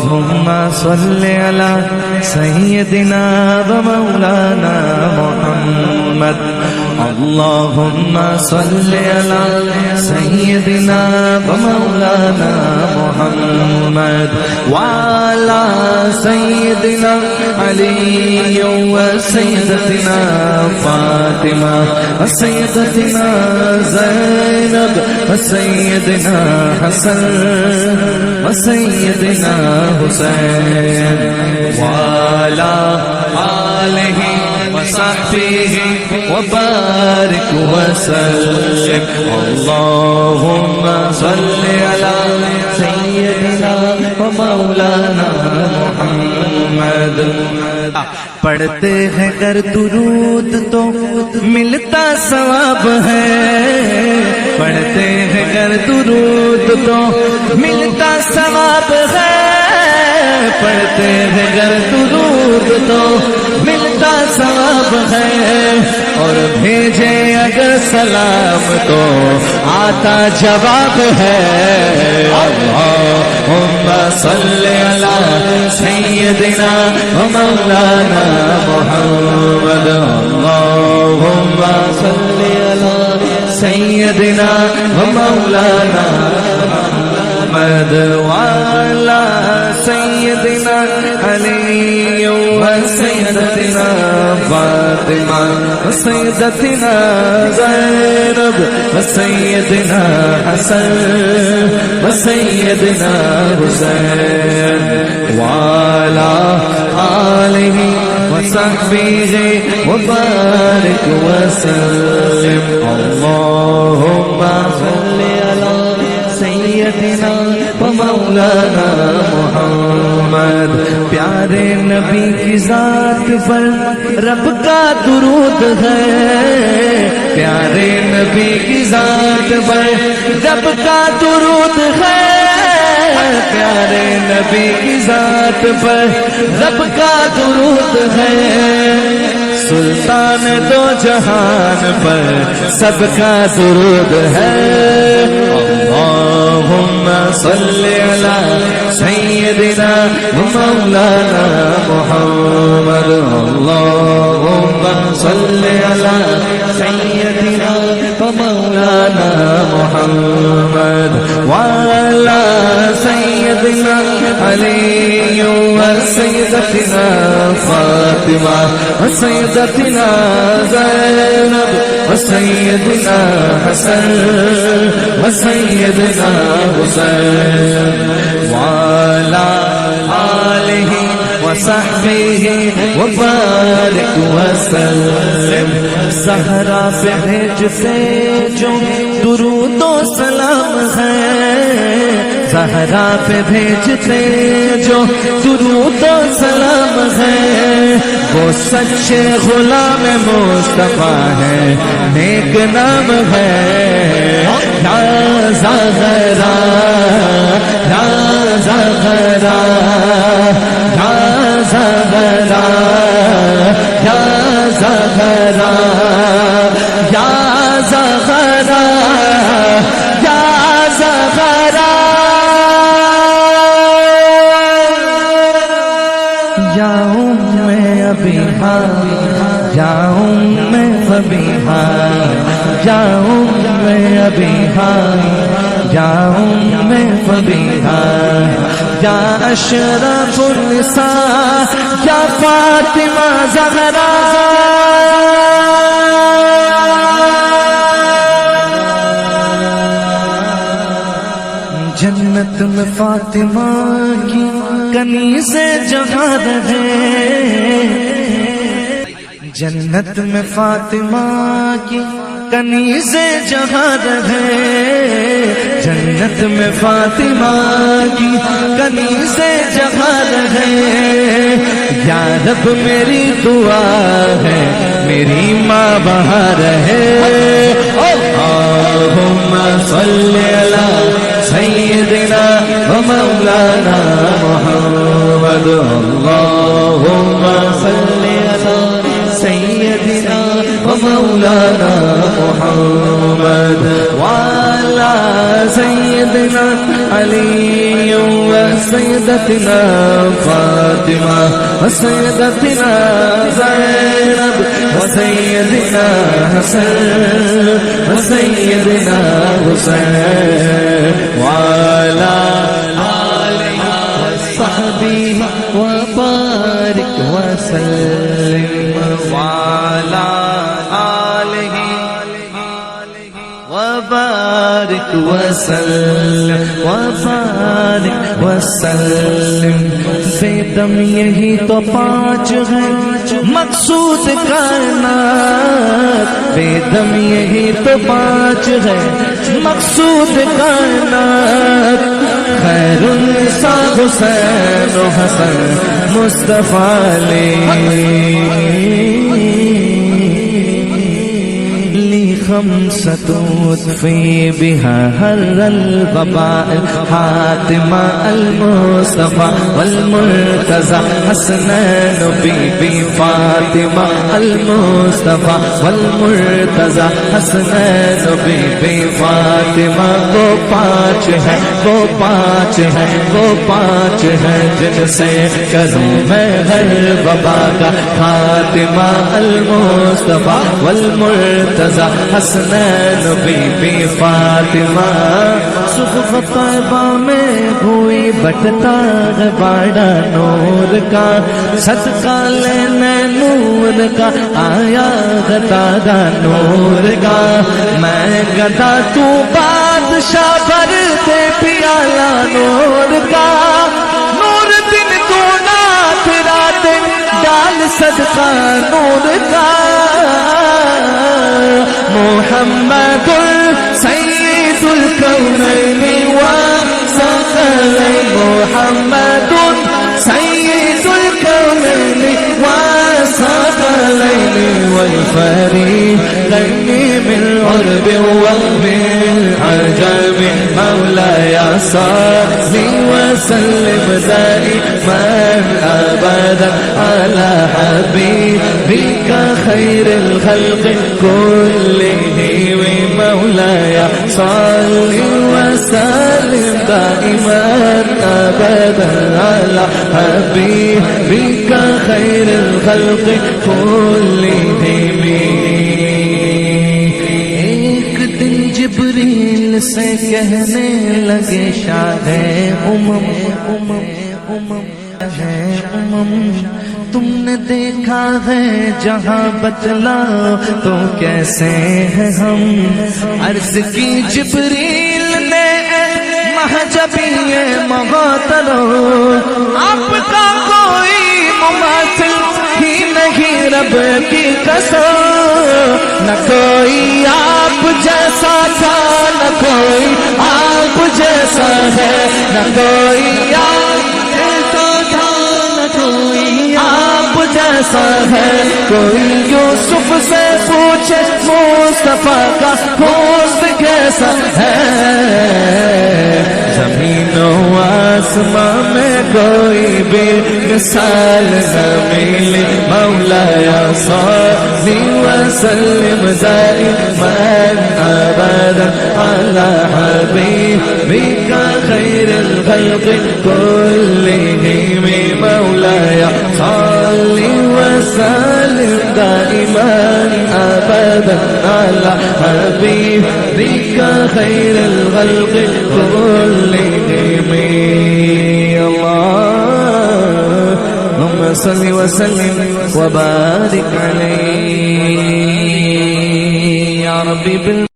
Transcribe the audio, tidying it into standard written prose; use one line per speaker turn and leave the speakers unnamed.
اللهم صل على سيدنا ومولانا محمد اللهم صل على سيدنا ومولانا محمد وعلى سيدنا علي وسيدتنا فاطمة وسيدتنا زينب وسيدنا حسن وسيدنا حسين وعلى آله وصحبه وبارك وسلم اللهم صل على سيدنا ومولانا محمد پڑھتے ہیں گر درود تو ملتا ثواب ہے پڑھتے ہیں گر درود تو ملتا ثواب ہے پڑھتے ہیں گر درود تو ملتا ثواب ہے اور بھیجے اگر سلام تو آتا جواب ہے اللہم صلی علی سیدنا ومولانا محمد اللہم صلی علی سیدنا ومولانا محمد وعلی سیدنا علی وسیدتنا فاطمہ وسیدتنا زینب وسیدنا حسن وسیدنا حسین وعلی آلہ وصحبہ وبارک وسلم اللہم صلی علی سیدنا ومولانا محمد پیارے نبی کی ذات پر رب کا درود ہے پیارے نبی کی ذات پر رب کا درود ہے پیارے نبی کی ذات پر رب کا درود ہے سلطان دو جہان پر سب کا درود ہے اللہم صلی علی سیدنا مولانا محمد اللہم صلی علی سیدنا مولانا محمد وعلی سیدنا علی وسیدتنا فاطمہ وسیدتنا زینب وسیدنا حسن وسیدنا حسین وعلی آلہ وصحبہ وبارک وسلم زہرا پہ بھیجتے جو درود و سلام ہے زہرا پہ بھیجتے جو درود و سلام ہے وہ سچے غلام مصطفیٰ ہے نیک نام ہے یا زہرا یا زہرا یا زہرا یا زہرا یا زہرا یا زہرا جاؤں میں ابھی جاؤں میں فبیہا جاؤں میں ابھی جاؤں میں فبیہا یا اشرف النساء یا فاطمہ زہرا جنت میں فاطمہ کی کنیزیں جگہ رہے جنت میں فاطمہ کی کنیزیں جہاں رہے جنت میں فاطمہ کی کنیزیں جہاں رہے یا رب میری دعا ہے میری ماں وہاں رہے اللہم صلی علی سیدنا ومولانا محمد اللہم صلی علی سیدنا ومولانا محمد وعلى سيدنا علي وسيدتنا فاطمة وسيدتنا زينب وسيدنا حسن وسيدنا حسين وعلى آله وصحبه وبارك وسلم وعلى آله وبارك وسلم وبارك وسلم بے دم یہی تو پانچ ہیں مقصود کائنات بے دم یہی تو پانچ ہے مقصود کائنات خیر النساء حسین و حسن مصطفیٰ لی خمسة اطفي بها هر الوباء حاتمة المصطفى والمرتضى حسنين بی فاطمة المصطفى والمرتضى حسنين بی فاطمة وہ پانچ ہے وہ پانچ ہے وہ پانچ ہے جن سے کروں میں ہر وبا کا خاتمہ المصطفى والمرتضى حسنین بی فاطمہ صبح طیبہ میں ہوئی بٹتا ہے باڑا نور کا صدقہ لینے نور کا آیا ہے تازہ نور کا میں گدا تو بادشاہ بھر دے پیالہ نور کا نور دن تو نات رات ڈال صدقہ نور کا محمد سید الکونین والثقلین محمد سید الکونین والثقلین والفریقین من عرب ومن عجم مولاي صل وسلم دائما ابدا على حبيبك خير الخلق كلهم مولاي صل وسلم دائما ابدا على حبيبك خير الخلق كلهم ایک دن جبریل سے کہنے لگے شاہ امم ہے امم تم نے دیکھا ہے جہاں بتلاؤ تو کیسے ہیں ہم عرض کی جبریل نے مہجبی محترم آپ کا کوئی مماثل ہی نہیں رب کی قسم نہ کوئی آپ جیسا تھا نہ کوئی آپ جیسا ہے نہ کوئی آپ جیسا تھا نہ کوئی آپ جیسا ہے کوئی یوسف سے پوچھے مصطفیٰ کا حسن کیسا ہے زمین و آسمان میں کوئی بھی مثال نہ ملی مولاي صل وسلم دائما ابدا على حبيبك خير الخلق كلهم مولاي صل وسلم دائما ابدا على حبيبك خير الخلق كلهم اللهم صل وسلم وبارك عليه يا ربي